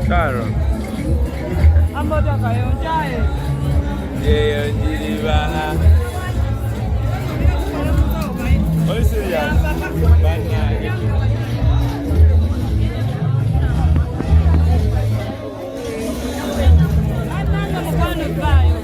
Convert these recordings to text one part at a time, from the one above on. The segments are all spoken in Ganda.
Claro. Amboda kayonjaye. Ye ndiriba. Oyise ya. Bana. Ananga mukwana bayo.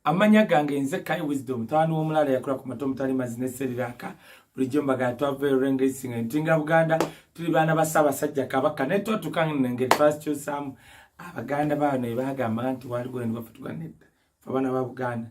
Amanya gange nze Kai Wisdom tanu omulala yakula ku mato mutali mazine seriraka bulijjo mbaga twave racing ntinga Buganda tuli bana basaba sajja kabaka neto tukangenge trust you some abaganda bano ebagamba nti wali gwe ndibafutuka netta fabana ba Buganda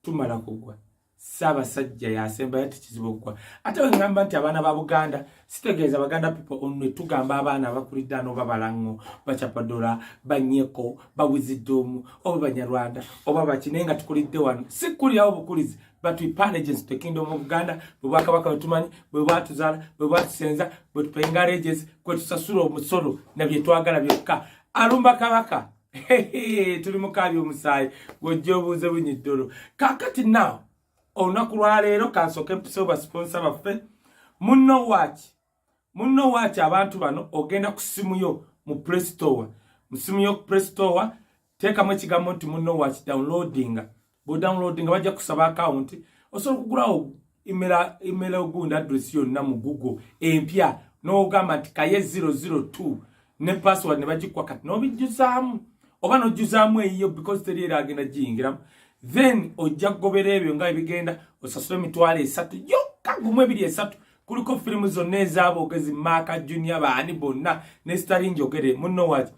tumala kugwa saba sajja yasemba yati kizibu kwa ate ngamba nti abana ba Buganda sitegeeza Baganda people onwe tugamba abana abakulidda no babalango bachapadola banyeko bawizidomu oba banyarwanda oba bakinenga tukulidde wano sikuli awo bukulizi but we pay allegiance to the kingdom of Uganda bwe bakabaka tumanyi bwe batuzala bwe batusenza bwe tupenga allegiance kwe tusasula omusolo na bye twagala byokka alumba kabaka tuli mukabi omusayi gwojobuze bunyiddolo kakati now olunaku lwa leero kansoke mpisoba sponsor baffe munno wachi abantu bano ogenda ku simu yo mu Play Store mu simu yo ku Play Store teekamu ekigambo nti munno wachi downloading bajja kusaba account osobola okugulawo email ogunda address yonna mu Google empya n'ogamba nti kaye 002 ne password ne bagikwa kati n'obijjuzaamu oba n'ojjuzaamu eyiyo because teri era agenda giyingiramu then ojja kugobera ebyo nga ebigenda osasula emitwalo 3 yokka gumu 2 kuliko filimu zonna ez'aboogezi Maka Junior baani bonna ne Starling njogere munno wachi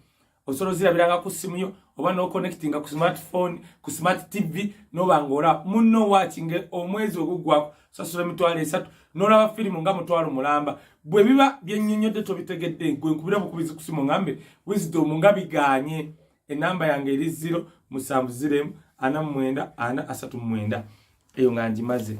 osobola zirabiranga ku simu yo oba no connectinga ku smartphone ku smart TV n'obangora munno wachi nge omwezi ogugwako sasula emitwalo 3 n'olaba filimu nga mutwalo mulamba bwe biba byennyonnyodde tobitegedde gwe nkubira bukubizi ku simu ngambe Wisdom nga biganye enamba yange eri 0 ana mwenda ana asatu mwenda eyo nga njimaze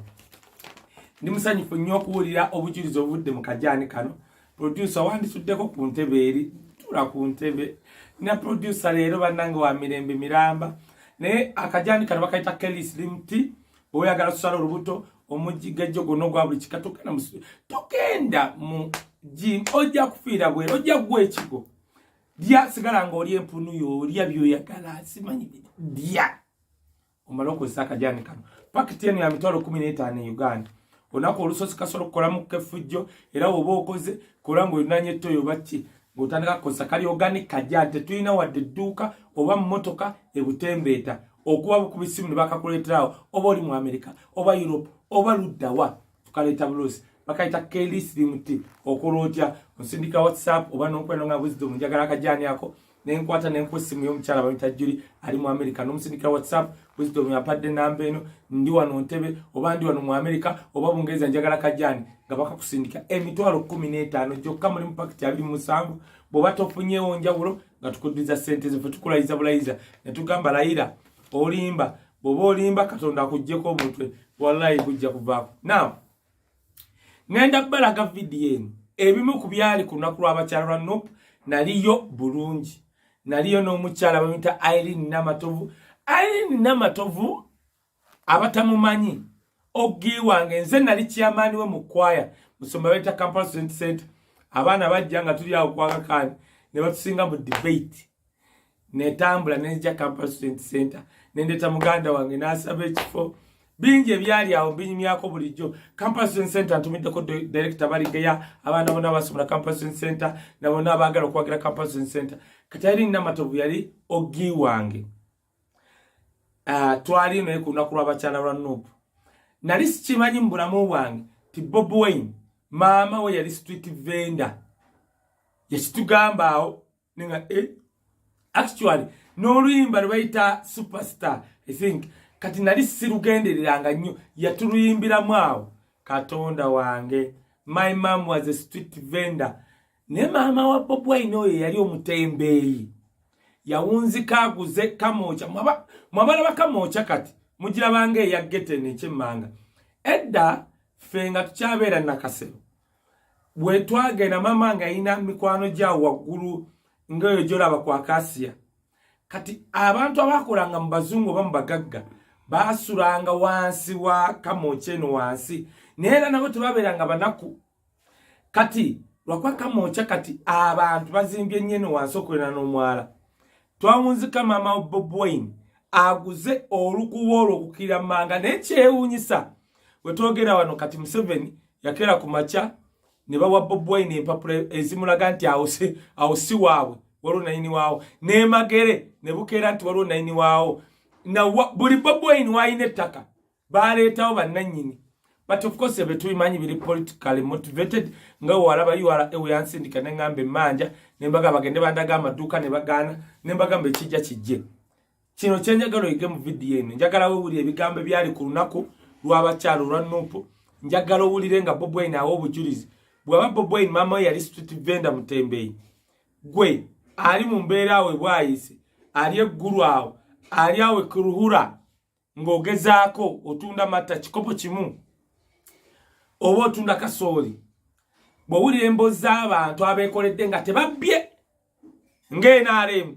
ndi musanyifu nnyo okuwulira obujulizi obudde mu kajani kano producer wandisuddeko ku ntebe eri tula ku ntebe na producer leero bannange wa mirembe miramba naye akajani kano bakayita Kelly Slim Tea oyagala tusala olubuto omujigajjo gono gwa buli kikato kana tokenda mu gym ojja kufiira bwe ojja gwe ekigo dia sigala ngoli empunu yo olia byoyagala simanyi dia omaloko saka jani kano pakiti eno ya mitwalo 15 Uganda onako olusosi kasolo kolamu kefujjo era oba okoze kolango yunanye toyo baki ngotandika kosa kali organic kajante tuina wadde duka oba mmotoka ebutembeeta okuba bukubisimu ne bakakuleterawo oba oli mu America oba Europe oba luddawa tukaleta bulosi bakaita Kelly Slim Tea okolotya nsindika WhatsApp oba n'okwenda nga Wisdom njagala akajani yako nenkwata nenkwesimu y'omukyala bayita Julie ali mu America n'omusindika WhatsApp Wisdom yapadde namba eno ndi wano Ntebe oba ndi wano mu America oba Bungereza njagala akajani nga bakakusindika emitwalo 15 gyokka muri mu pakiti 27 bw'oba tofunyeewo njawulo nga tukuddiza ssente zo tukulayiza bulayiza ne tugamba layira olimba bw'oba olimba Katonda akuggyeko omutwe wallahi kujja kuvaako now ngenda balaga video eno ebimu ku byali ku lunaku lw'abakyala lwa Nope naliyo bulungi naliyo n'omukyala bamuyita Irene Namatovu abatamumanyi ogi wange nze nali chairman we mu kwaya musomba beta campus student center abaana bajja nga tuli awo kwaga kani ne batusinga mu debate netambula n'ejja campus student center nendeta muganda wange n'asaba ekifo binje byali awo binyimyako bulijjo campus student center ntumiddeko director baligeya abaana bonna basomera campus student center nabona abaagala okwagira campus student center kati Irene Namatovu yali ogi wange twali naye ku lunaku lw'abakyala lwa Nope nali sikimanyi mu bulamu bwange ti Bobi Wine maama we yali street vendor yakitugamba awo ninga actually n'oluyimba lwayita superstar I think kati nali sirugendereranga nnyo yatuluyimbiramu awo Katonda wange my mom was a street vendor ne maama wa Bobi Wine oyo yali omutembeeyi yawunzika aguze kamwokya mwabala bakamwokya kati mugira bange ya gete n'ekyemmanga edda fenga tukyabeera nakasero bwe twagenda mama nga ina mikwano gya waggulu ngayo gyolaba kwa Kasiya kati abantu abakolanga mu bazungu oba mu bagagga basulanga wansi wa Kamwokya eno wansi naye era nabo tebabeeranga banaku kati lwakwa Kamwokya kati abantu bazimbye nnyo eno wansi okwena n'omwala twawunzika maama BOBI aguze olukuwa olw'okukira manga n'ekyewuunyisa bwe twogera wano kati Museveni yakera ku makya ne bawa BOBI empapula ezimulaga nti awo si waabwe waliwo nayini waawo n'emagere ne bukeera nti waliwo nayini waawo buli BOBI wayina ettaka baleetawo bannannyini but of course betubimanyi biri politically motivated nga walaba URA yansindika n'engamba emmanja nembaga bagende bandaga amaduuka ne bagaana nembagamba ekijja kijje kino kyenjagala oyige mu vidiyo eno njagala wewulire ebigambo byali ku lunaku lw'abakyalo lwa Nuupu njagala owulire nga BOBI awo obujulizi bw'aba BOBI maama we yali street vendor Mutembeyi gwe ali mu mbeera awe bwayise ali eggulu awo ali awe ku ruhura ng'ogezaako otunda mata kikopo kimu oba otunda kasooli bw'owulira emboozi z'abantu abeekoledde nga tebabbye ng'NRM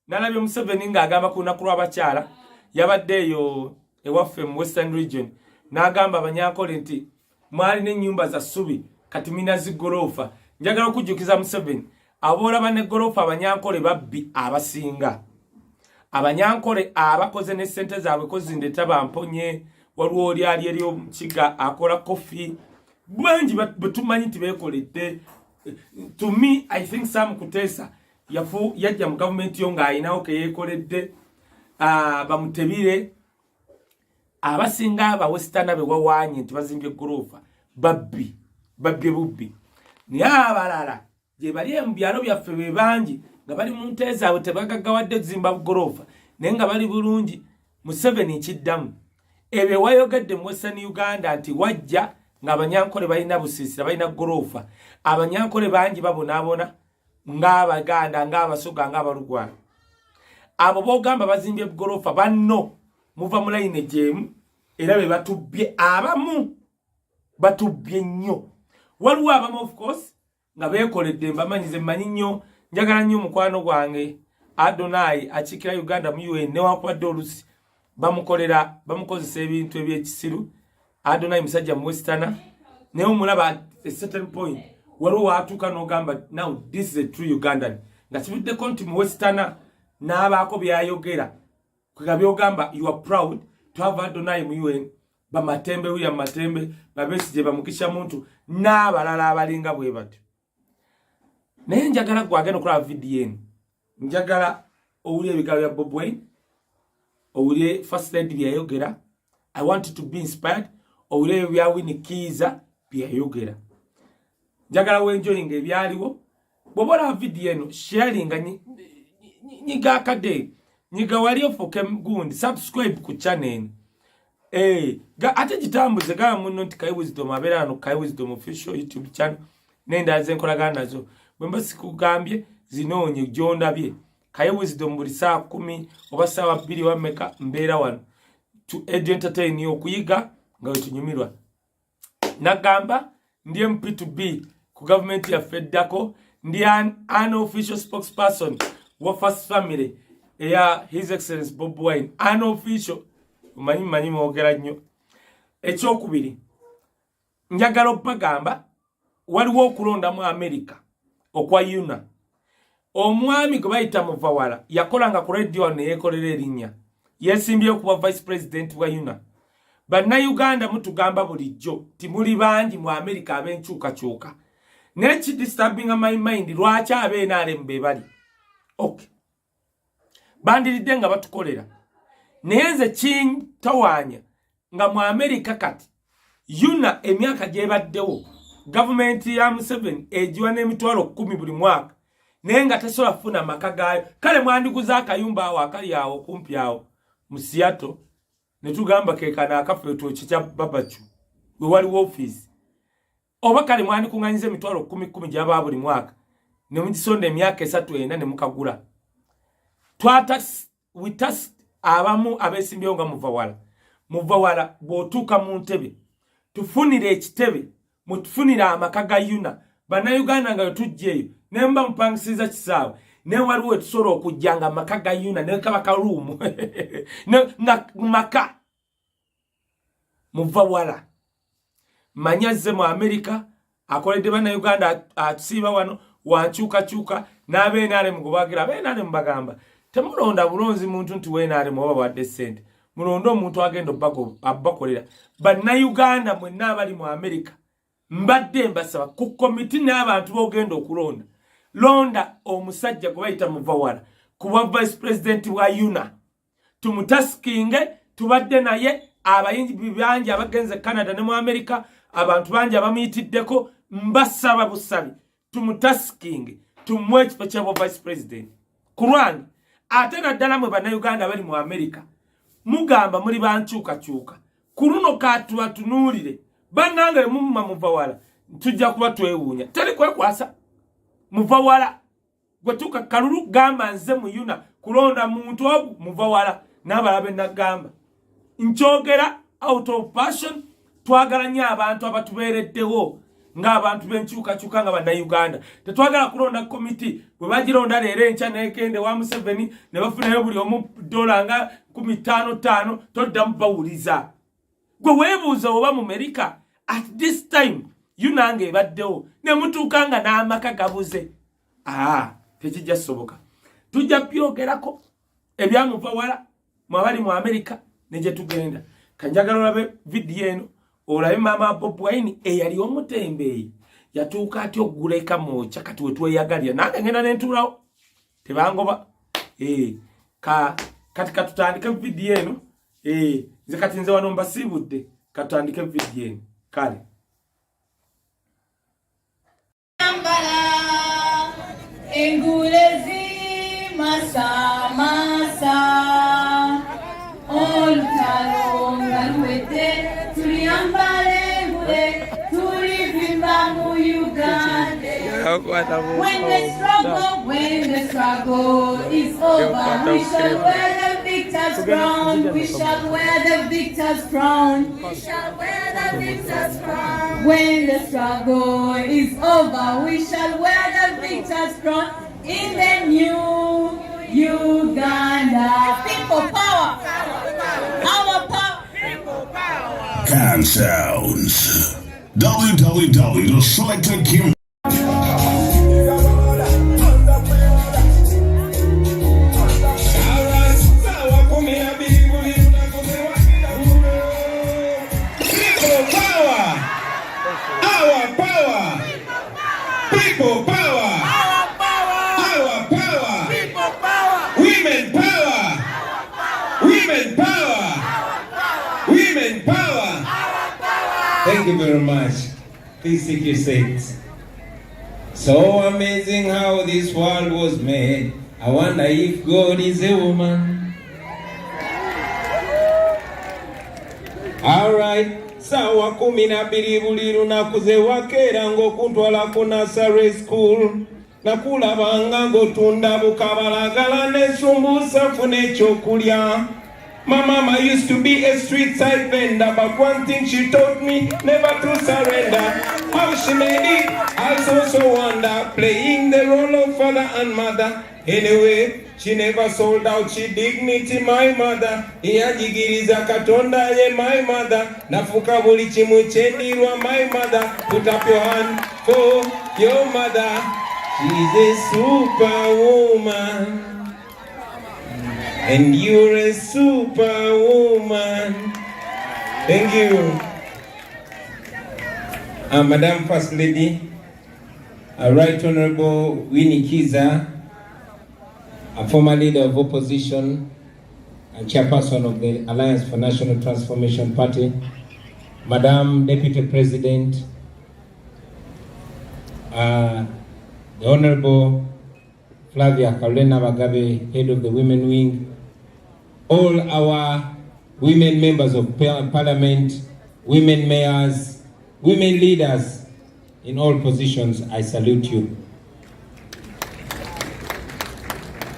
nalabye Museveni ng'agamba ku lunaku lw'abakyala yabadde eyo ewaffe mu Western Region n'agamba abanyankole nti mwali n'ennyumba za ssubi kati mina zigoloofa njagala okujjukiza Museveni aboolaba ne goloofa abanyankole babbi abasinga abanyankole abakoze ne ssente zaabwe kozindeta bamponye waliwo oli ali eri omukiga akola kofi bwangi betumanyi nti beekoledde to me I think Sam Kutesa yajja mu gavumenti yo ng'ayinawo ke yeekoledde bamutebire abasinga abawesitana be wawaanye nti bazimbye goloofa babbi bubbi naye abalala gye bali mu byalo byaffe be bangi nga bali mu nte zaabwe tebagaggawadde kuzimba goloofa naye nga bali bulungi. Museveni kiddamu ebyo wayogedde mu Western Uganda nti wajja ng'abanyankole balina busiisira balina goloofa abanyankole bangi babonaabona ng'Abaganda ng'Abasoga ng'Abalugwala abo boogamba bazimbye goloofa banno muva mu layini gyemu era be batubbye abamu batubbye nnyo waliwo abamu of course nga beekoledde mbamanyize mmanyi nnyo njagala nnyo mukwano gwange Naye akiikira Uganda mu UN newankubadde olusi bamukozesa ebintu ebyekisiru Naye musajja mu Western naye omulaba at a certain point waliwo waatuuka n'ogamba now this is a true Ugandan nga kibuddeko nti mu Western n'abaako byayogera kwega byogamba you are proud to have Naye mu UN bamatembe William Matembe Babesije bamukisha muntu n'abalala abalinga bwe batyo naye njagala gwagenda okulaba vidiyo eno njagala owulire ebigambo bya BOBI owulire first lady byayogera I want to be inspired owulire bya Winikiza byayogera njagala wenjoyinga ebyaliwo bw'obola vidiyo eno sharinga nyiga akade nyiga wali ofuke gundi subscribe ku channel ate gitambuze gaba muno nti Kai Wisdom abeera ano Kai Wisdom official YouTube channel nendaze nkolagana nazo bwemba sikugambye zinoonye gyondabye Kai Wisdom buli saa 10 oba saa 2 wameka mbeera wano to entertain you okuyiga nga wetunyumirwa nagamba ndiye MP2B ku government ya Feddako ndi an official spokesperson wa First Family ya His Excellency Bobi Wine an official manyi mwogera nnyo ekyokubiri njagala okubagamba waliwo okulonda mu America okwa UNA omwami gwe bayita Muvawala yakolanga ku radio ne yekolera erinnya yesimbye okuba vice president wa UNA bannayuganda mutugamba bulijjo timuli bangi mu America abenkyukakyuka neki disturbing my mind lwaki ab'NRM be bali okay bandiridde nga batukolera naye nze kintawaanya nga mu America kati UNA emyaka gyebaddewo gavumenti ya Museveni ejiwa n'emitwalo 10 buli mwaka naye nga tesobola kufuna maka gaayo kale mwandiguza akayumba awo akali awo kumpi awo mu Seattle ne tugamba kekana akafeeto kya babachu we waliwo office oba kale mwandikuŋŋanyiza emitwalo 10 gy'aba buli mwaka ne mugisonda emyaka 3 ena ne mukagula witas abamu abesimbyewo nga Muvawala bw'otuuka mu ntebe tufunire ekitebe mutufunire amaka ga UNA Bannayuganda nga tujjeeyo ne mba mpangisiza kisaawe ne waliwo etusobola okujjanga amaka ga yuna ne kaba kaluumu nga maka muva wala manyazze mu Amerika akoledde bannayuganda atusiiba wano wankyukakyuka n'abeenaale mugubagira abeenaale mubagamba temulonda bulonzi muntu nti weenaale muba wadde ssente mulonde omuntu agenda abbakolera bannayuganda mwenna abali mu Amerika mbadde mbasaba ku komiti n'abantu boogenda okulonda londa omusajja gwe bayita muvawala kuba vice president wa yuna tumutaskinge tubadde naye abayingi bangi abagenze Canada ne mu Amerika abantu bangi abamuyitiddeko mbasaba busabi tumutaskinge tumwe ekifo kyabo vice president kulwange ate naddala mwe bannayuganda bali mu Amerika mugamba muri bankyukakyuka ku luno katunuulire bannange mumma muvawala tujja kuba twewuunya teri kwekwasa muvawala gwetuka kalulu gamba nze mu yuna kulonda muntu ogu muvawala n'abalabe nagamba nkyogera out of passion twagala nnyo abantu abatubeereddewo ng'abantu b'enkyukakyuka nga bannayuganda tetwagala kulonda komiti bwe bagironda leero enkya nekende wa Museveni ne bafunayo buli omu dola nga 15 toddamu bawuliza gwe weebuuza oba mu Amerika at this time yunange ebaddewo ne mutuukanga n'amaka gabuze tekijja soboka tujja byogerako ebyamuvawala mwabali mu Amerika ne gye tugenda kanjagala olabe vidiyo eno olabe maama BOBI eyali omutembeeyi yatuuka ati okugula ekamwokya kati wetweyagalira nange ngenda nentuulawo tebangoba kati katutandike vidiyo eno nze kati nze wano mbasiibudde katutandike vidiyo eno kale engulezi masa oltalonga luwete tuliyambale ngule tulivimba mu Uganda. When the struggle is over, we shall wear the victor's crown. We shall wear the victor's crown. We shall wear the victor's crown. When the struggle is over, we shall wear the victor's crown in the new Uganda. People power. Our power. People power. Can Sounds. www.selectedkim. Thank you very much. Please take your seats. So amazing how this world was made. I wonder if God is a woman. Alright. Sawa 12 buli lunaku ze wakeera ng'okuntwala ku nursery school. Nakulabanga ng'otunda bukabalagala n'esumbuusa funa ekyokulya. My mama used to be a street side vendor, but one thing she taught me, never to surrender. How she made it, I also wonder, playing the role of father and mother. Anyway, she never sold out, she dignity, my mother. Iyajigiriza katonda ye, my mother. Nafuka buli chimu chendirwa, my mother. Put up your hand for your mother. She's a superwoman. And you're a superwoman. Thank you. Madam First Lady, Right Honorable Winnie Kiza, a former leader of opposition and chairperson of the Alliance for National Transformation Party, Madam Deputy President, the Honorable Flavia Karolena Magabe, head of the Women Wing, all our women members of Parliament, women mayors, women leaders in all positions, I salute you.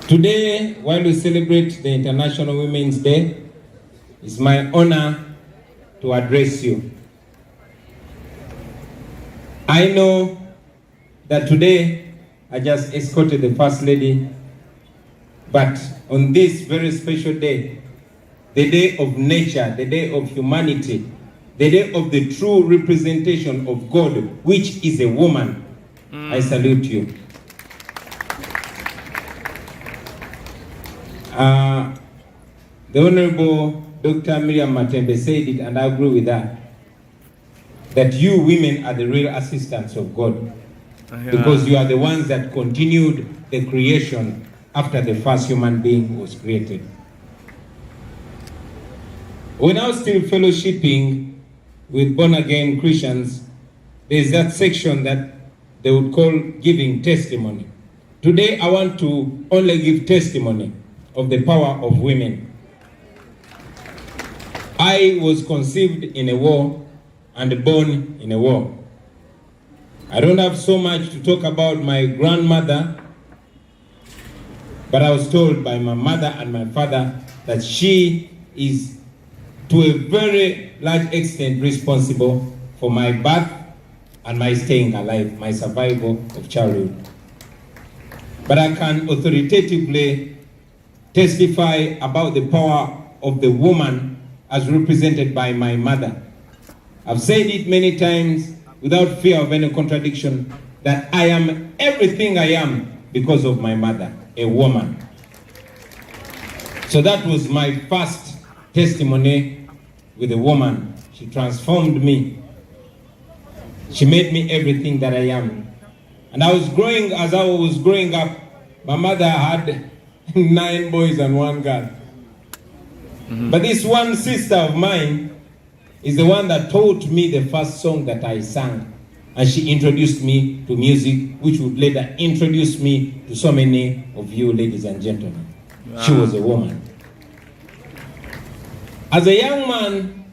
Today, while we celebrate the International Women's Day, it's my honor to address you. I know that today I just escorted the First Lady, but on this very special day, the day of nature, the day of humanity, the day of the true representation of God, which is a woman, I salute you. The Honorable Dr. Miriam Matembe said it, and I agree with that, that you women are the real assistants of God, because you are the ones that continued the creation after the first human being was created. When I was still fellowshipping with born-again Christians, there's that section that they would call giving testimony. Today, I want to only give testimony of the power of women. I was conceived in a war and born in a war. I don't have so much to talk about my grandmother, but I was told by my mother and my father that she is to a very large extent responsible for my birth and my staying alive, my survival of childhood. But I can authoritatively testify about the power of the woman as represented by my mother. I've said it many times without fear of any contradiction that I am everything I am because of my mother, a woman. So that was my first testimony with a woman. She transformed me. She made me everything that I am. And as I was growing up, my mother had 9 boys and 1 girl. But this one sister of mine is the one that taught me the first song that I sang. And she introduced me to music, which would later introduce me to so many of you, ladies and gentlemen. Wow. She was a woman. As a young man,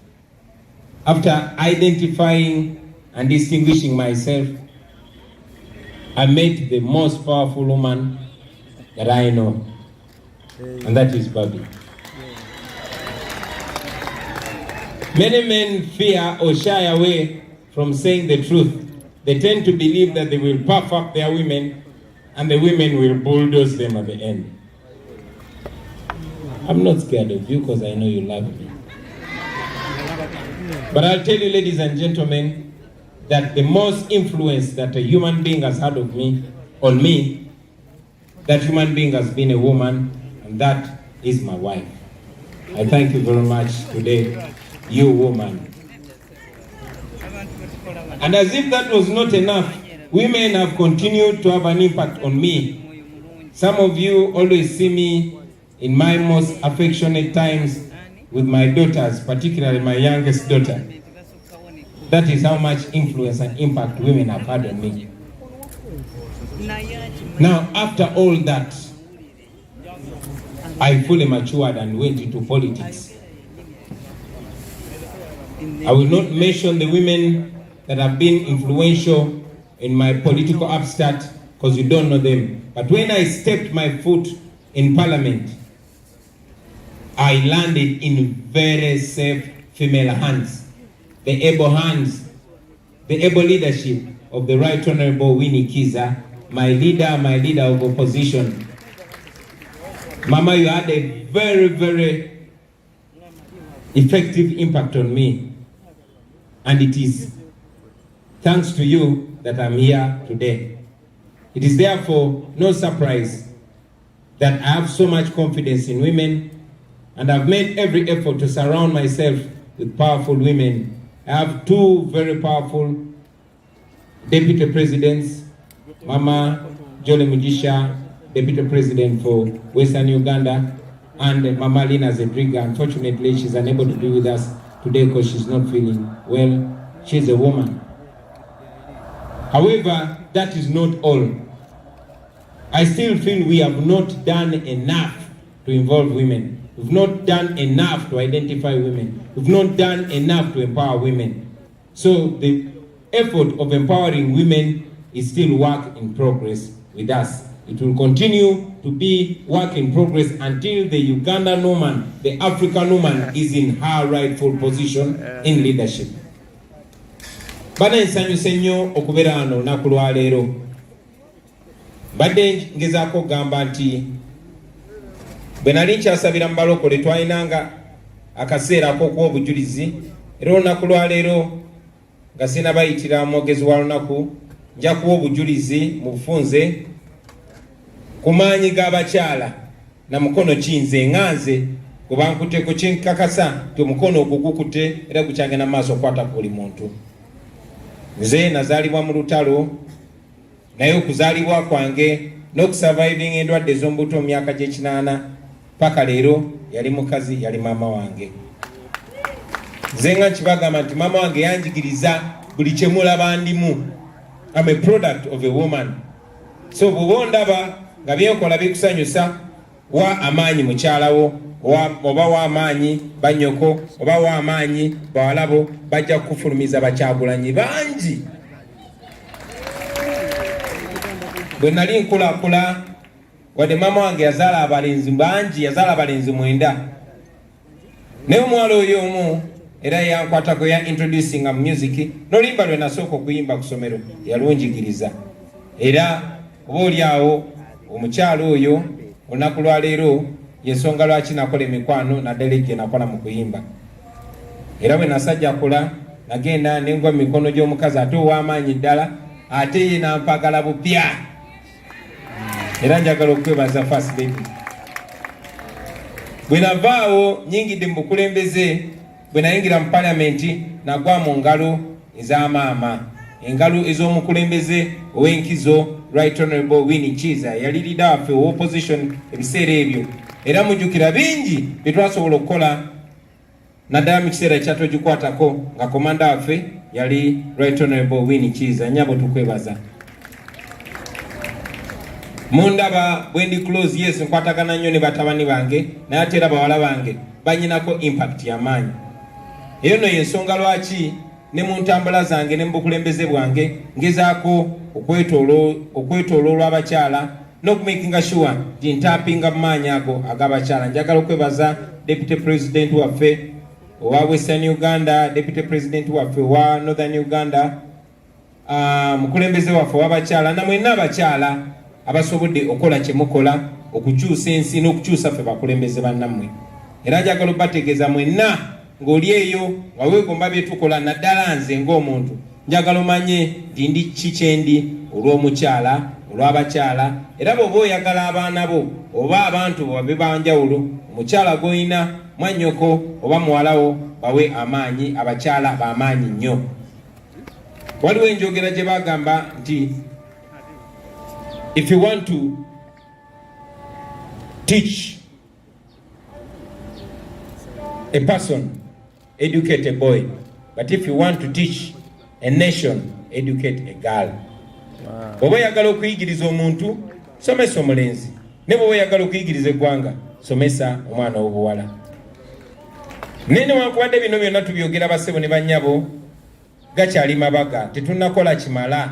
after identifying and distinguishing myself, I met the most powerful woman that I know, and that is BOBI. Many men fear or shy away from saying the truth. They tend to believe that they will puff up their women and the women will bulldoze them at the end. I'm not scared of you because I know you love me. But I'll tell you, ladies and gentlemen, that the most influence that a human being has had on me, that human being has been a woman, and that is my wife. I thank you very much today, you woman. And as if that was not enough, women have continued to have an impact on me. Some of you always see me in my most affectionate times with my daughters, particularly my youngest daughter. That is how much influence and impact women have had on me. Now, after all that, I fully matured and went into politics. I will not mention the women that have been influential in my political upstart because you don't know them. But when I stepped my foot in parliament, I landed in very safe female hands. The able hands, the able leadership of the Right Honorable Winnie Kiza, my leader of opposition. Mama, you had a very, very effective impact on me. And it is thanks to you that I'm here today. It is therefore no surprise that I have so much confidence in women, and I've made every effort to surround myself with powerful women. I have 2 very powerful deputy presidents, Mama Jolly Mujisha, deputy president for Western Uganda, and Mama Lina Zedriga. Unfortunately, she's unable to be with us today because she's not feeling well. She's a woman. However, that is not all. I still feel we have not done enough to involve women. We've not done enough to identify women. We've not done enough to empower women. So the effort of empowering women is still work in progress with us. It will continue to be work in progress until the Ugandan woman, the African woman, is in her rightful position in leadership. Bana nsanyuse nnyo okubeera wano olunaku lwa leero Badde ngezaako gamba nti bwe nali nkyasabira mu balokole twalinanga akaseera ak'okuwa obujulizi era olunaku lwaleero nga sinnabayitira mwogezi wa lunaku nja kuwa obujulizi mu bufunze ku maanyi g'abakyala na mukono kinze nganze kubankuteko kyenkakasa nti omukono ogwo gukutte era gukyagenda mu maaso okukwata ku buli muntu. Nze nazaalibwa mu lutalo naye okuzaalibwa kwange n'okusurviving endwadde ez'ombuto mu myaka gy'ekinaana paka leero yali mukazi yali maama wange. Nze nga nkibagamba nti maama wange yanjigiriza buli kye mulaba ndimu. I'm a product of a woman. So bw'oba ondaba nga byenkola bikusanyusa wa amaanyi mukyalawo oba wa amaanyi bannyoko oba wa amaanyi bawalabo bajja kufulumiza bakyagulanyi bangi. Bwe nali nkulakula wadde maama wange yazaala abalenzi bangi, yazaala abalenzi 9 naye omuwala oyo omu era yankwatako ya introducing mu music n'oluyimba lwe nasooka okuyimba ku ssomero yalunjigiriza era oba oliawo omukyalo oyo olunaku lwaleero yensonga lwaki nakola emikwano naddala gye nakola mu kuyimba. Era bwe nasajjakula nagenda nengwa mikono gy'omukazi ate ow'amaanyi ddala ate ye nampagala bupya. Era njagala okwebaza first lady. Bwe navaawo nyingidde mu bukulembeze bwe nayingira mu palamenti nagwa mu ngalo ez'amaama, engalo ez'omukulembeze ow'enkizo Right Honorable Winnie Chiza yali leader waffe opposition ebiseera ebyo era mujjukira bingi bye twasobola okukola naddala mu kiseera kyatogikwatako nga komanda waffe yali Right Honorable Winnie Chiza. Nyabo tukwebaza. Mundaba bwe ndi close yes nkwatagana nnyo ne batabani bange naye ate era bawala bange banyinako impact y'amaanyi. Eyo no yensonga lwaki ne mu ntambula zange ne mu bukulembeze bwange ngezaako okwetooloola abakyala n'okumakinga sure nti ntampinga mu maanyi ago ag'abakyala. Njagala okwebaza Deputy President waffe owa Western Uganda, Deputy President waffe owa Northern Uganda, mukulembeze waffe w'abakyala na mwenna abakyala abasobodde okola kye mukola okukyusa ensi n'okukyusa ffe bakulembeze bannammwe. Era njagala obategeeza mwenna ng'oli eyo nga weegomba bye tukola naddala nze ng'omuntu njagala omanye nti ndi kikyendi olw'omukyala olw'abakyala era bw'oba oyagala abaana bo oba abantu babe banjawulo omukyala gw'olina mwannyoko oba muwalawo bawe amaanyi. Abakyala b'amaanyi nnyo. Waliwo enjogera gye bagamba nti if you want to teach a person, educate a boy, but if you want to teach a nation, educate a girl. Bw'oba oyagala okuyigiriza omuntu somesa omulenzi, ne bw'oba oyagala okuyigiriza eggwanga somesa omwana w'obuwala. Naye newankubadde bino byonna tubyogera bassebo ne bannyabo gakyali mabaga, tetunnakola kimala.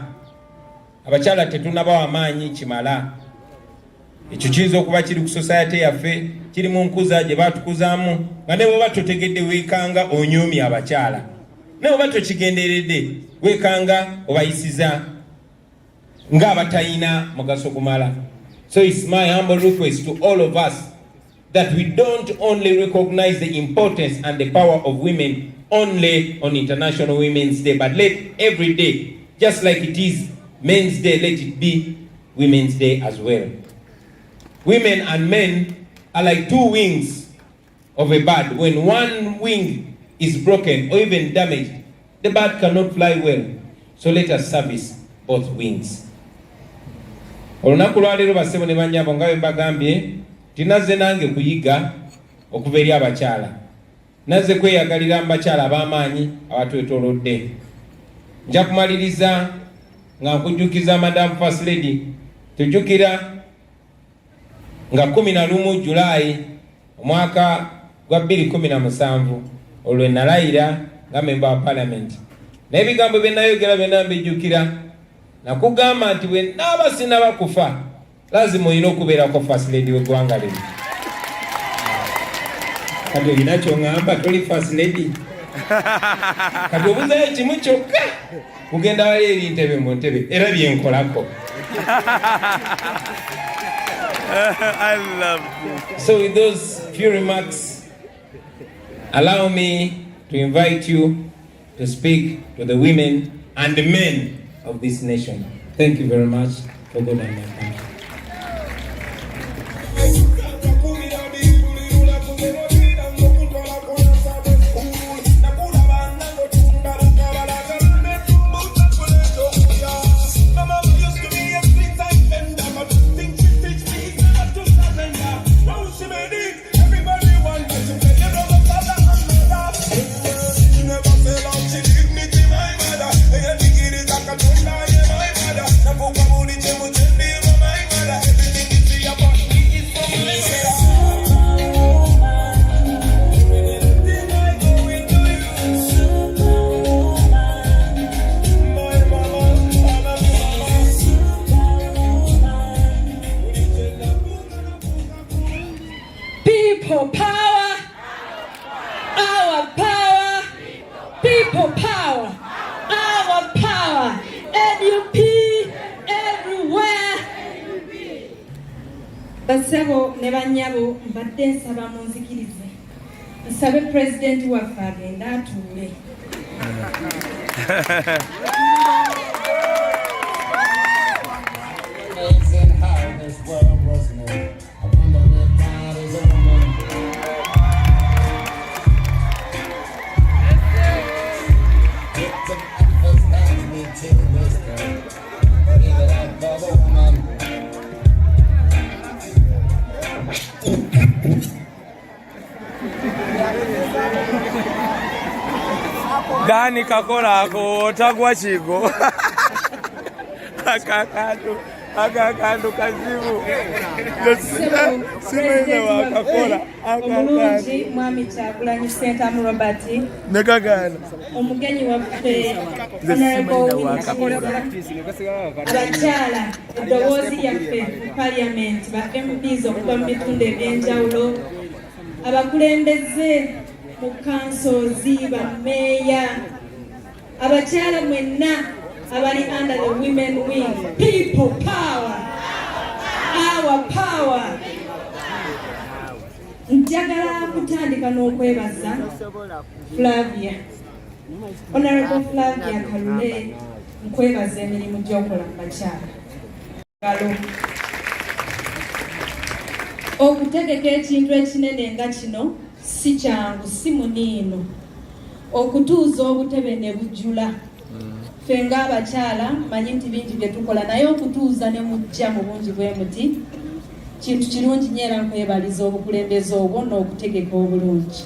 Abakyala tetunnabawa amaanyi kimala. Ekyo kiyinza okuba kiri ku society yaffe, kiri mu nkuza gye batukuzaamu nga ne bw'oba totegedde weekanga onyoomye abakyala, ne bw'oba tokigenderedde weekanga obayisiza ng'abatalina mugaso gumala. So it's my humble request to all of us that we don't only recognize the importance and the power of women only on International Women's Day, but let every day, just like it is Men's Day, let it be Women's Day as well. Women and men are like two wings of a bird. When one wing is broken or even damaged, the bird cannot fly well. So let us service both wings. Olunaku lwaleero bassebo ne bannyabo nga bwe mbagambye tinazze nange kuyiga okuva eri abakyala. Nazze kweyagalira mu bakyala ab'amaanyi abatwetoolodde. Nja kumaliriza nga nkujjukiza Madam First Lady. Tujjukira nga 11 Julayi omwaka gwa 2017 olwe nalayira nga member wa parliament. Naye ebigambo bye nayogera byonna mbijjukira. Nakugamba nti bwe naaba sinaba kufa lazima olina okubeerako First Lady w'eggwanga lino. Kati olina ky'oŋŋamba toli First Lady. Kati obuzayo kimu kyokka kugenda wali eri ntebe mu ntebe era byenkolako. I love you. So with those few remarks, allow me to invite you to speak to the women and the men of this nation. Thank you very much for good night. Thank you. People power, our power, people power, our power, NUP everywhere. Basabo ne banyabo mbadde nsaba munzikirize. Nsabe President waffe agende atuule. Amazing how this world was made. I wonder if God is a woman. It took efforts to me to this day. Give it up for the woman. Dani kakola ako tagwa chigo. Akakandu kazibu. Simene wakakola. Omulungi mwami Kyagulanyi Ssentamu Robert. Nekagana. Omugenyi waffe Honorable abakyala eddoboozi yaffe mu Parliament ba MPs okuva mu bitundu eby'enjawulo, abakulembeze mu kansozi, bammeeya, abakyala mwenna abali under the women wing. People power, our power. Njagala kutandika n'okwebaza Flavia, Honorable Flavia Kalule, nkwebaza emirimu gy'okola mu bakyala. Okutegeka ekintu ekinene nga kino si kyangu, si muniino. Okutuuza obutebe ne bujjula. Ffe ng'abakyala manyi nti bingi bye tukola, naye okutuuza ne mujja mu bungi bwe muti kintu kirungi nnyo era nkwebaliza obukulembeze obwo n'okutegeka obulungi.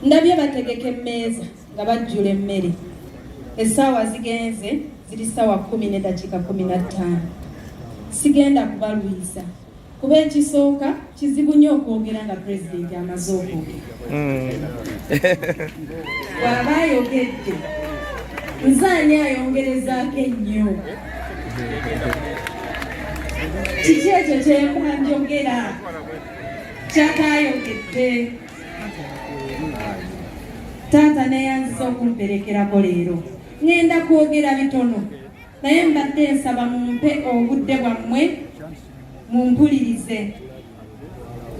Ndabye bategeka emmeeza nga bajjula emmere. Essaawa zigenze ziri ssaawa 10:15. Sigenda kubalwisa kuba ekisooka kizibu nnyo okwogera nga pulezidenti amaze okwogera. Bw'aba ayogedde nze ani ayongerezaako ennyo? Kiki ekyo kyemba njogera kyakaayogedde? Taata neyanziza okumperekerako leero. Ngenda kwogera bitono naye mbadde nsaba mumpe obudde bwammwe mumpulirize.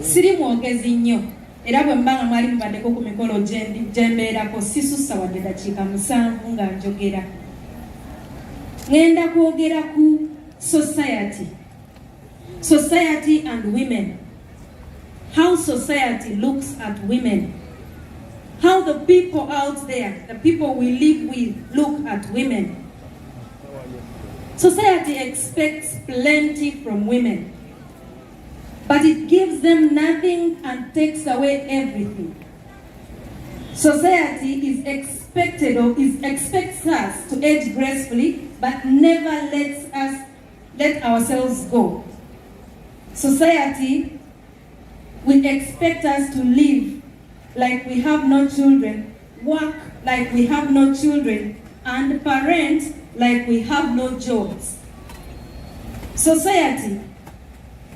Siri mwogezi nnyo era bwe mbanga mwali mubaddeko ku mikolo gye mbeerako sisussa wadde dakiika 7 nga njogera. Ngenda kwogera ku society and women, how society looks at women, how the people out there, the people we live with, look at women. Society expects plenty from women, but it gives them nothing and takes away everything. Society is expects us to age gracefully, but never let ourselves go. Society will expect us to live like we have no children, work like we have no children, and parent like we have no jobs. Society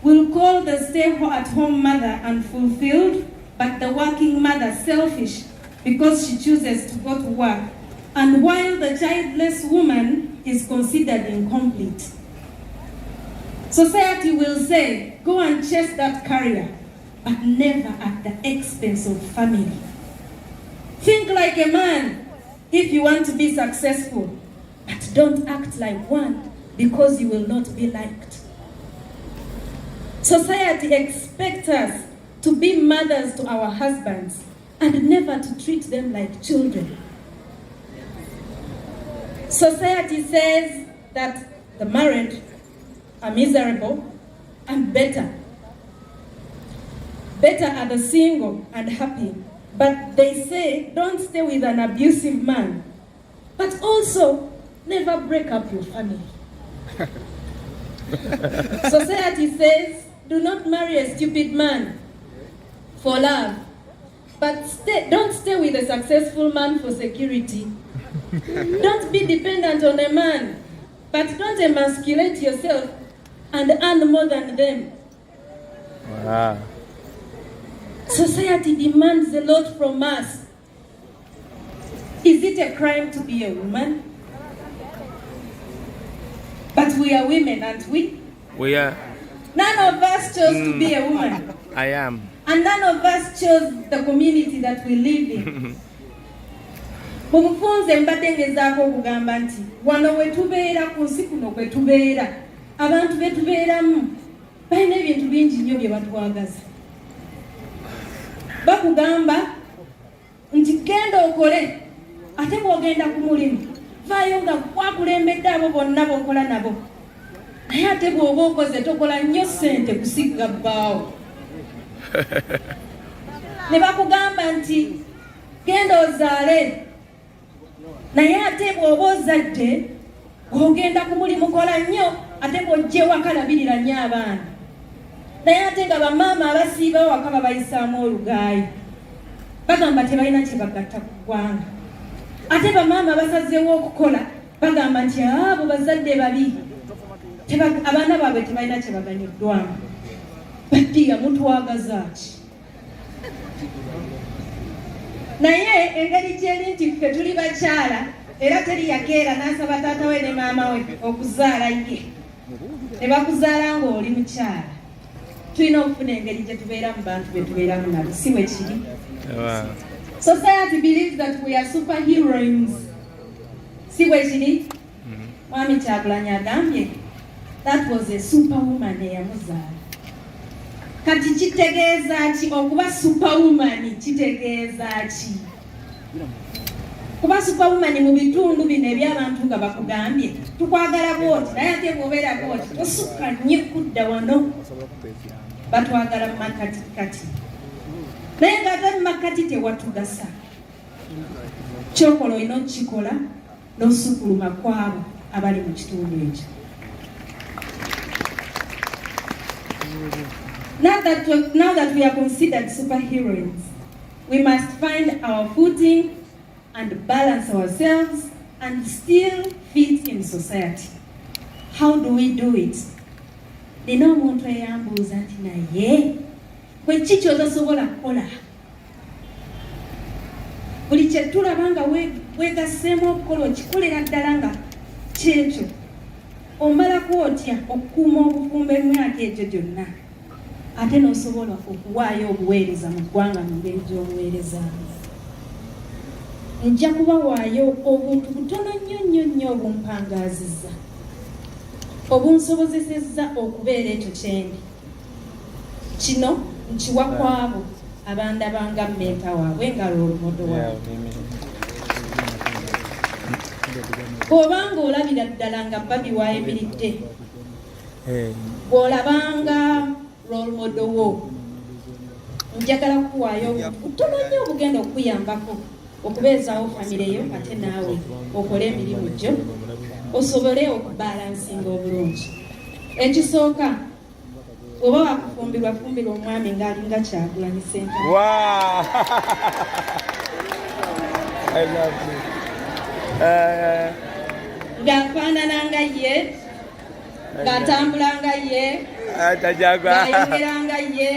will call the stay-at-home mother unfulfilled, but the working mother selfish because she chooses to go to work, and while the childless woman is considered incomplete. Society will say, go and chase that career, but never at the expense of family. Think like a man if you want to be successful, but don't act like one because you will not be liked. Society expects us to be mothers to our husbands and never to treat them like children. Society says that the married are miserable and better. Better are the single and happy. But they say, don't stay with an abusive man. But also, never break up your family. Society says, do not marry a stupid man for love. But don't stay with a successful man for security. Don't be dependent on a man. But don't emasculate yourself and earn more than them. Wow. Society demands a lot from us. Is it a crime to be a woman? But we are women, aren't we? We are. None of us chose to be a woman. I am. And none of us chose the community that we live in. Mumufunze mbadde ngezaako okugamba nti wano we tubeera ku nsi kuno kwe tubeera abantu be tubeeramu balina ebintu bingi nnyo bye batwagaza. Bakugamba nti genda okole ate bw'ogenda ku mulimu vaayo nga wakulembedde abo bonna b'okola nabo naye ate bw'oba okoze tokola nnyo ssente kusigga bbaawo. Ne bakugamba nti genda ozaale naye ate bw'oba ozadde bw'ogenda ku mulimu kola nnyo ate bw'ojja ewaka labirira nnyo abaana. Naye ate nga bamaama abasiiba waka babayisaamu olugaayi bagamba tebalina kye bagatta ku ggwanga. Ate bamaama basazeewo okukola bagamba nti abo bazadde babi abaana baabwe tebalina kye baganyiddwamu. Baddiya mutwagaza ki? Naye engeri gyeri nti ffe tuli bakyala era teri yakeera n'asaba taata we ne maama we okuzaala ye ne bakuzaala ng'oli mukyala. Tulina okufuna engeri gye tubeera mu bantu be tubeeramu nabo, si bwe kiri? Society believes that we are superheroines. Si bwe kiri? Mwami Kyagulanyi agambye that was a superwoman eyamuzaala. Kati kitegeeza ki okuba superwoman? Kitegeeza ki? Kuba superwoman mu bitundu bino eby'abantu nga bakugambye tukwagala bwoti naye ate bw'obeera bwoti tosukka nnyo kudda wano. Batwagala mu makatikati naye ng'ate mu makati tewatugasa. Kyokola olina okukikola n'osukuluma kwabo abali mu kitundu ekyo. Now that we are considered superheroes, we must find our footing and balance ourselves and still fit in society. How do we do it? Nina omuntu eyambuuza nti naye bwe ki ky'otasobola kukola? Buli kye tulaba nga weegasseemu okukola okikolera ddala nga kyekyo. Omalako otya okukuuma obufumbo emyaka egyo gyonna ate n'osobola okuwaayo obuweereza mu ggwanga mu ngeri gy'obuweerezaamu? Nja kubawaayo obuntu butono nnyo nnyo obumpangaazizza obunsobozesezza okubeera ekyo kyendi. Kino nkiwa kwabo abandabanga mmenta waabwe nga lw'olumodo waabwe. Bw'obanga olabira ddala nga babi waayimiridde, bw'olabanga lw'olumodo wo, njagala kukuwaayo obuntu butono nnyo obugenda okukuyambako okubeezaawo famire yo ate naawe okole emirimu gyo osobole okubalansinga obulungi. Ekisooka oba wakufumbirwa omwami ng'alinga Kyagulanyi Ssentamu. Wow! I love you. Ng'afaanana nga ye, ng'atambula nga ye, ng'ayogera nga ye.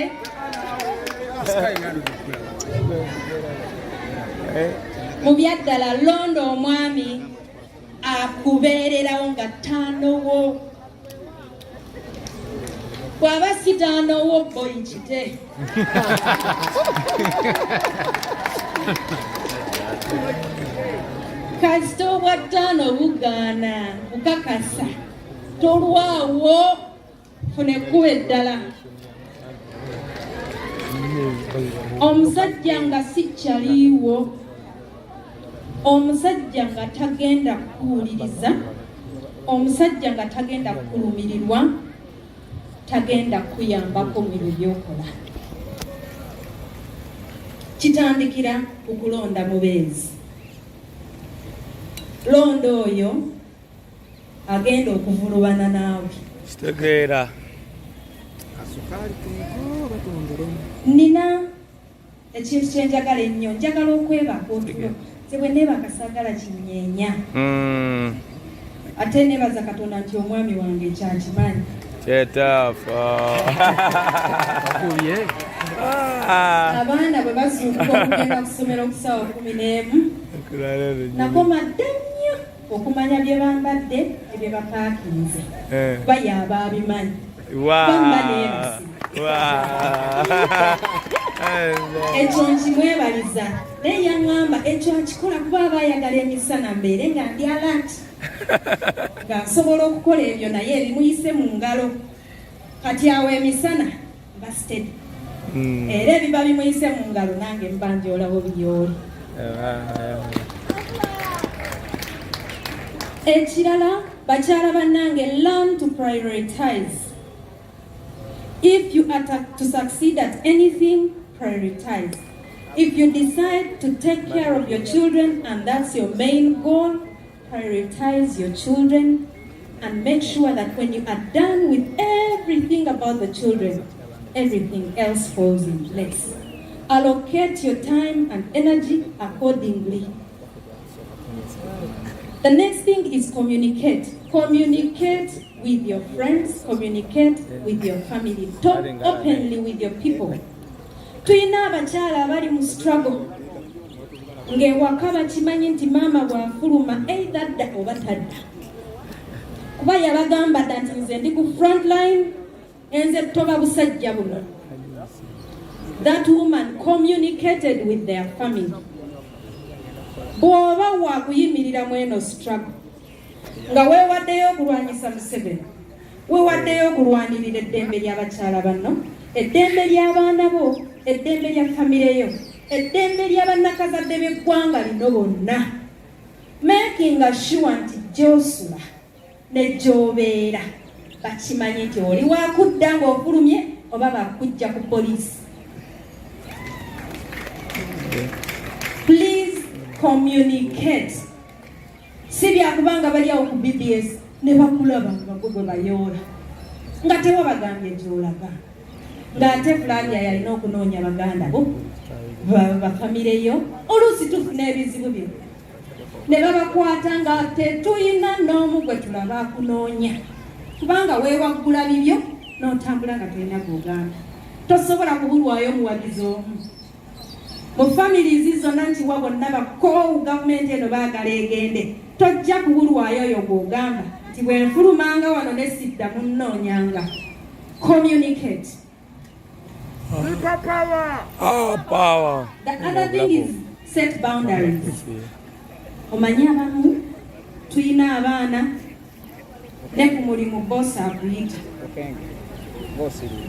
Mu byaddala londa omwami akubeererawo nga ttaanowo. bw'aba sitaano w'obboyi kite kasita obwa ttaano bugaana bukakasa tolwawo funa ekkuba eddala omusajja nga si kyaliiwo omusajja nga tagenda kuwuliriza omusajja nga tagenda kulumirirwa tagenda kuyambako mu byo byokola kitandikira okulonda mubeezi londa oyo agenda okuvulubana naawe kitegeera nina ekintu kyenjagala ennyo njagala okwebaka otulo sebwe neebaka saagala kinyeenya ate neebaza Katonda nti omwami wange kyakimanyi kyetaafa abaana bwe bazuukuka okugenda kusomera okusaawa 11 nakoma dda nnyo okumanya bye bambadde ebye bapaakinze bayaba abimanyi bamba neebasi ekyo nkimwebaliza naye yaŋŋamba ekyo akikola kuba aba ayagala emisana mbeere nga ndi alati nga nsobola okukola ebyo naye ebimuyise mu ngalo kati awo emisana mbasitedi era ebiba bimuyise mu ngalo nange mba ndyolawo byoli ekirala bakyala bannange learn to prioritize. If you are to succeed at anything, prioritize. If you decide to take care of your children and that's your main goal, prioritize your children and make sure that when you are done with everything about the children, everything else falls in place. Allocate your time and energy accordingly. The next thing is communicate. Communicate with your friends, communicate with your family. Talk openly with your people. Tuyina abakyala abali mu struggle. Ng'ewaka bakimanyi nti maama bw'afuluma either dda oba tadda. Kuba yabagamba dda nti nze ndi ku front line, enze toba busajja buno. That woman communicated with their family. Bw'oba waakuyimirira mu eno struggle nga weewaddeyo okulwanyisa Museveni, weewaddeyo okulwanirira eddembe ly'abakyala banno, eddembe ly'abaana bo, eddembe lya famire yo, eddembe ly'abannakazadde b'eggwanga lino bonna, making sure nti gy'osula ne gy'obeera bakimanyi nti oli waakudda ng'ofulumye oba bakujja ku poliisi. Please communicate. Si byakubanga bali awo ku BBS ne bakulaba nga gwe bayoola nga tewabagambye gy'olaga ng'ate Flavia yalina okunoonya baganda bo bafamire yo oluusi tufuna ebizibu bino ne babakwata nga tetuyina n'omu gwe tulaba akunoonya kubanga weewaggula bibyo n'otambula nga tulina gw'ogamba tosobola kubulwayo muwagizi omu. Mu families zonna nti wa bonna bakoowu gavumenti eno baagala egende tojja kubulwayo oyo gw'ogamba nti bwe nfulumanga wano ne sidda munnoonyanga. Communicate. Power. The other thing is set boundaries. Omanyi abamu tuyina abaana ne ku mulimu boss akuyita.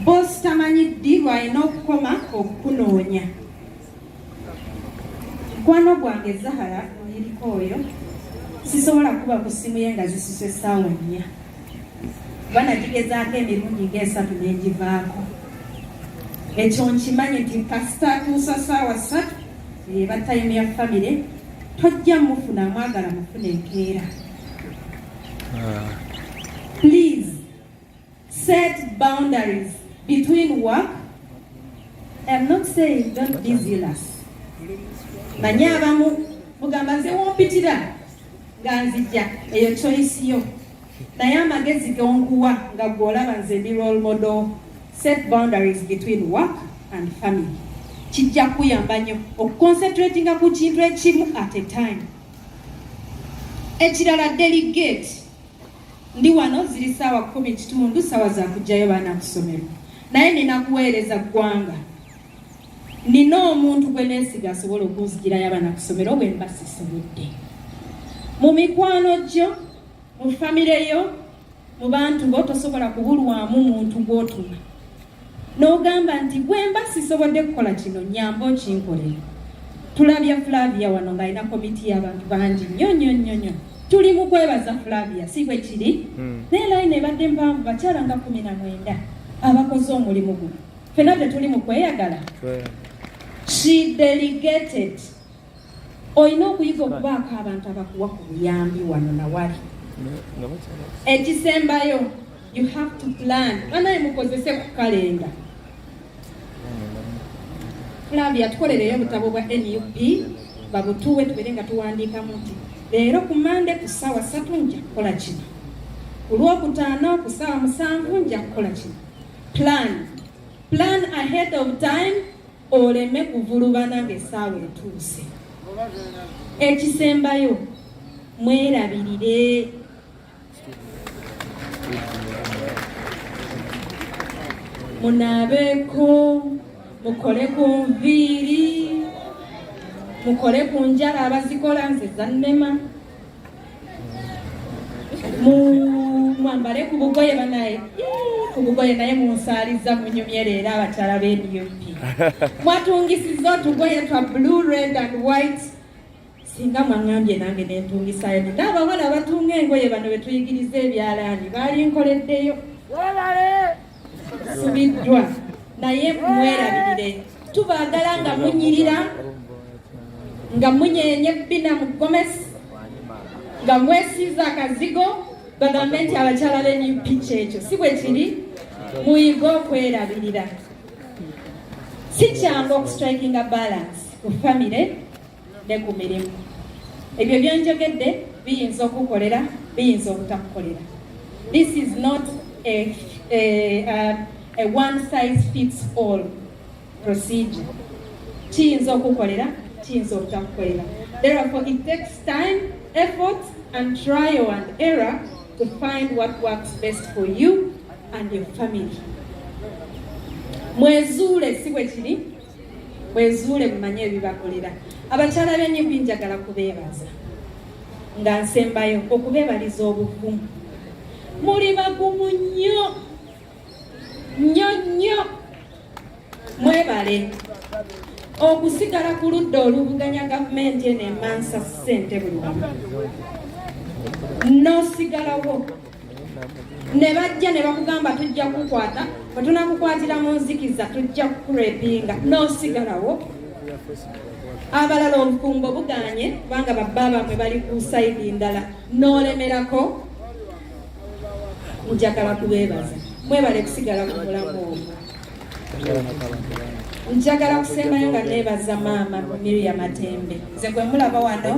Boss tamanyi ddi lwalina okukoma okukunoonya. Mukwano gwange Zahara oyiriko oyo sisobola kuba ku ssimu ye nga zisuse essaawa 4 banagigezaako emirundi ng'esatu n'engivaako. Ekyo nkimanyi nti kasita atuusa ssaawa 3 eba time ya famire tojja mufuna mwagala mufuna enkeera. Please set boundaries between work. I'm not saying don't be zealous. Manyi abamu mugamba nze wompitira nga nzijja eyo choice yo naye amagezi gonkuwa nga gw'olaba nze ndi role model. Set boundaries between work and family. Kijja kuyamba nnyo okuconcentratinga ku kintu ekimu at a time. Ekirala delegate. ndi wano ziri sawa 10 sawa za kujjayo baana kusomero naye ninakuweereza ggwanga nina omuntu gwe neesiga asobola okunzigirayo abaana kusomero bwe mba sisobodde mu mikwano gyo mu famire yo mu bantu bo tosobola kubulwamu muntu gw'otuma n'ogamba nti bwe mba sisobodde kukola kino nyamba okinkolera tulabya Flavia wano ng'alina komiti y'abantu bangi nnyo tuli mu kwebaza Flavia si bwe kiri naye layini ebadde mpanvu bakyala nga 19 abakoze omulimu guno ffenna tetuli mu kweyagala she delegated olina okuyiga okubaako abantu abakuwa ku buyambi wano nawali ekisembayo you have to plan banaye mukozese ku kalenda Flavia tukolereyo obutabo bwa MUP babutuwe tubere nga tuwandiikamu nti leero ku Mande ku ssaawa 3 nja kukola kino ku Lwokutaano ku ssaawa 7 nja kukola kino plan ahead of time oleme kuvulubana ng'essaawa etuuse ekisembayo mwerabirire munaabeeko mukole ku nviiri mukole ku njala abazikola nze zannema mwambale ku bugoye banaye ku bugoye naye munsaaliza munyumye era abakyala b'NUP mwatungisiza otugoye twa blue red and white singa mwangambye nange nentungisayo n'abawala abatunga engoye bano betuyigiriza ebyalaani baali nkoleddeyo subiddwa naye mwerabirire tubaagala nga munyirira nga munyenye bbina mu gomesi nga mwesiiza akazigo bagambe nti abakyala b'NUP kyekyo si bwe kiri muyiga okwerabirira si kyangu okustrikinga balance ku famire ne ku mirimu ebyo byonjogedde biyinza okukolera biyinza obutakukolera this is not a one size fits all procedure kiyinza okukolera kiyinza obutakukolera therefore it takes time effort and trial and error to find what works best for you and your family mwezuule si bwe kiri mwezuule mumanye ebibakolera abakyala b'NUP njagala kubeebaza nga nsembayo okubeebaliza obuvumu muli bagumu nnyo mwebale okusigala ku ludda oluvuganya gavumenti eno emansa ssente buli wamu n'osigalawo ne bajja ne bakugamba tujja kukwata bwe tunakukwatira mu nzikiza tujja kukurepinga n'osigalawo abalala obufumbo buganye kubanga babba bamwe bali ku sayidi ndala n'olemerako njagala kubeebaza mwebale kusigala ku mulamu ogwo njagala kusembayo nga neebaza maama Miriam Matembe nze gwe mulaba wano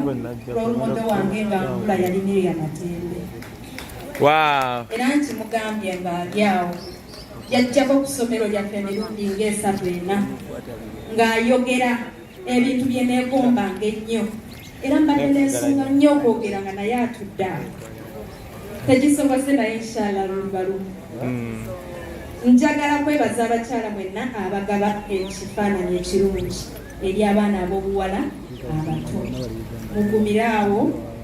lw'olumodo wange nga nkula yali Miriam Matembe era nti mugambye ng'ali awo yajjako ku ssomero lyaffe emirundi ng'esatu ena ng'ayogera ebintu bye neegombanga ennyo era mbadde neesunga nnyo okwogera nga naye atudde awo tegisobose naye inshallah luliba lumu njagala kwebaza abakyala mwenna abagaba ekifaananyi ekirungi eri abaana ab'obuwala abato mugumire awo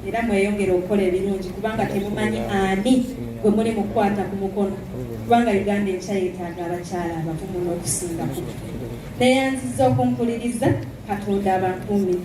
era mweyongere okukola ebirungi kubanga temumanyi ani gwe muli mukwata ku mukono kubanga Uganda ekyayetaaga abakyala abavumu n'okusingaku neyanziza okumpuliriza Katonda abankuumi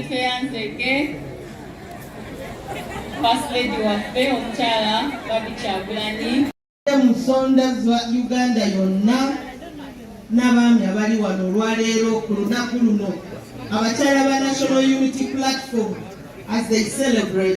tweyanzeke First Lady waffe omukyala Babi Kyagulanyi musonda za Uganda yonna n'abaami abali wano olwaleero ku lunaku luno abakyala ba National Unity Platform as they celebrate